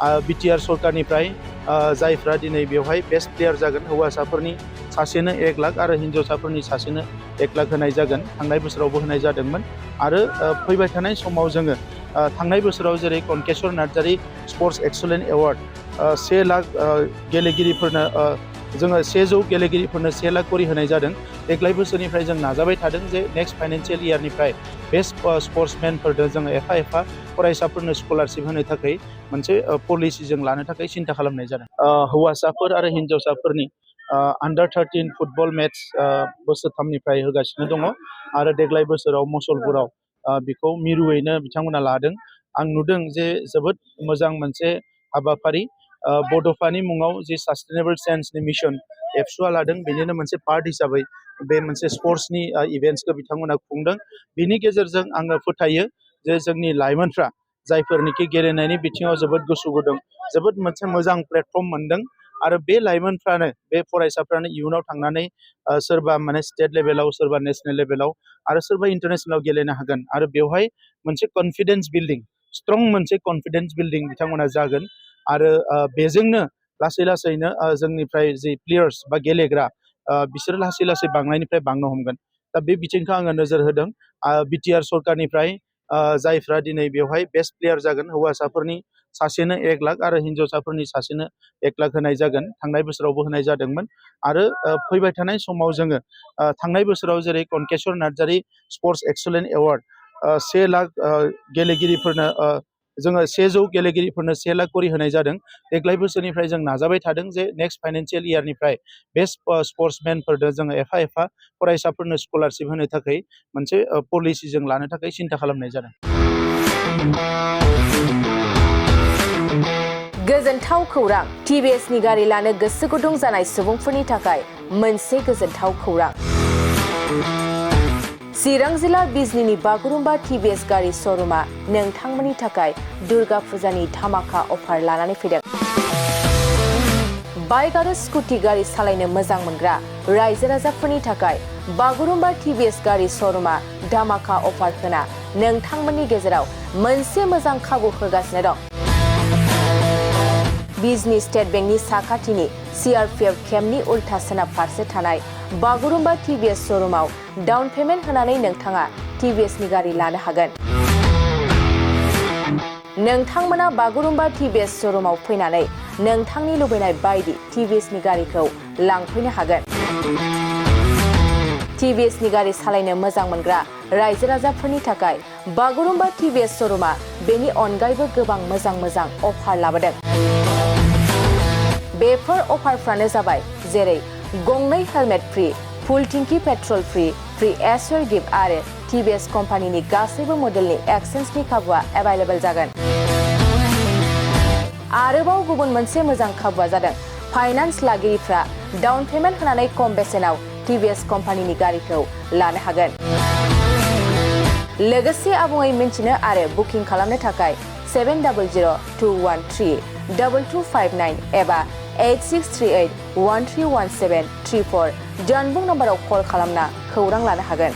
BTR सरकारनिफ्राय जायफ्रा दिनै बेवहाय बेस्ट प्लेयार जागोन हौवासाफोरनि सासेनो 1 लाख आरो हिन्जावसाफोरनि सासेनो 1 लाख होनाय जागोन। थांनाय बोसोरावबो होनाय जादोंमोन आरो फैबाय थानाय समाव जोङो थांनाय बोसोराव जेरै Kankeshwar Narzary sports excellent award 1 lakh गेलेगिरिफोरनो जोङो 100 गेलेगिरिफोरनो 1 लाख करि होनाय जादों। देग्लाय बोसोरनिफ्राय जों नाजाबाय थादों जे नेक्स्ट फाइनान्सियेल इयारनिफ्राय बेस्ट स्पर्ट्समेनफोरनो जोङो एफा फरायसाफोरनो स्कलारशिप होनो थाखाय मोनसे पलिसि जों लानो थाखाय सिन्था खालामनाय जादों। हौवासाफोर आरो हिन्जावसाफोरनि आन्डार 13 फुटबल मेट्च बोसोरथामनिफ्राय होगासिनो दङ आरो देग्लाय बोसोराव मसलपुराव बेखौ मिरुयैनो बिथांमोना लादों। आं नुदों जे जोबोद मोजां मोनसे हाबाफारि बड'फानि मुङाव जे सास्टेनेबल साइन्सनि मिशन एबसुआ लादों बेनिनो मोनसे पार्ट हिसाबै बे मोनसे स्पर्ट्सनि इभेन्ट्सखौ बिथांमोना खुंदों। बिनि गेजेरजों आङो फोथायो जे जोंनि लाइमोनफ्रा जायफोरनिखि गेलेनायनि बिथिङाव जोबोद गोसो गुदुं जोबोद मोनसे मोजां प्लेटफर्म मोनदों आरो बे लाइमोनफ्रानो बे फरायसाफ्रानो इयुनाव थांनानै सोरबा माने स्टेट लेभेलाव सोरबा नेशनेल लेभेलाव आरो सोरबा इन्टारनेशनेलाव गेलेनो हागोन आरो बेवहाय मोनसे कनफिडेन्स बिल्डिं स्ट्रं मोनसे कनफिडेन्स बिल्डिं बिथांमोना जागोन आरो बेजोंनो लासै लासैनो जोंनिफ्राय जि प्लेयार्स बा गेलेग्रा बिसोरो लासै लासै बांनायनिफ्राय बांनो हमगोन। दा बे बिथिंखौ आङो नोजोर होदों। बिटिआर सरकारनिफ्राय जायफ्रा दिनै बेवहाय बेस्ट प्लेयार जागोन हौवासाफोरनि सासेनो 1 लाख आरो हिन्जावसाफोरनि सासेनो 1 लाख होनाय जागोन। थांनाय बोसोरावबो होनाय जादोंमोन आरो फैबाय थानाय समाव जोङो थांनाय बोसोराव जेरै Kankeshwar Narzary sports excellent award 1 lakh गेलेगिरिफोरनो जोङो 100 गेलेगिरिफोरनो 1 लाख करि होनाय जादों। देग्लाय बोसोरनिफ्राय जों नाजाबाय थादों जे नेक्स्ट फाइनान्सियेल इयारनिफ्राय बेस्ट स्पर्ट्समेनफोरनो जोङो एफा फरायसाफोरनो स्कलारशिप होनो थाखाय मोनसे पलिसि जों लानो थाखाय सिन्था खालामनाय जादों। गोजोनथाव खौरां। टिभिएसनि गारि लानो गोसो गुदुं जानाय सुबुंफोरनि थाखाय मोनसे गोजोनथाव खौरां। चिरां जिल्ला बिजनीनि बागुरुम्बा टिभिएस गारि श'रुमा नोंथांमोननि थाखाय दुर्गा फुजानि धामाका अफार लानानै फैदों। बाइक आरो स्कुटि गारि सालायनो मोजां मोनग्रा रायजो राजाफोरनि थाखाय बागुरुम्बा टिभिएस गारि श'रुमा धामाका अफार होना नोंथांमोननि गेजेराव मोनसे मोजां खाबु होगासिनो दं। बिजनी स्टेट बेंकनि साखाथिनि CRPF केम्पनि उल्था सोनाब फारसे थानाय बागुरुम्बा टिभिएस श'रुमाव डाउन पेमेन्ट होनानै नोंथाङा टिभिएसनि गारि लानो हागोन। नोंथांमोना बागुरुम्बा टिभिएस श'रुमाव फैनानै नोंथांनि लुबैनाय बायदि टिभिएसनि गारिखौ लांफैनो हागोन। टिभिएसनि गारि सालायनो मोजां मोनग्रा रायजो राजाफोरनि थाखाय बागुरुम्बा टिभिएस श'रुमा बेनि अनगायैबो गोबां मोजां अफार लाबोदों। बेफोर अफारफ्रानो जाबाय जेरै गंनै हेलमेट फ्रि, फुल टिंकि पेट्रल फ्रि एसुवेल गिफ्ट आरो टिभिएस कम्पानिनि गासैबो मडेलनि एक्सचेन्जनि खाबुआ एभेलेबल जागोन। आरोबाव गुबुन मोनसे मोजां खाबुआ जादों फाइनान्स लागिरिफ्रा डाउन पेमेन्ट होनानै खम बेसेनाव टिभिएस कम्पानिनि गारिखौ लानो हागोन। लोगोसे आबुङै मिन्थिनो आरो बुकिं खालामनो थाखाय 7002132259 एबा 8638131734 जानबुं नाम्बाराव कल खालामना खौरां लानो हागोन।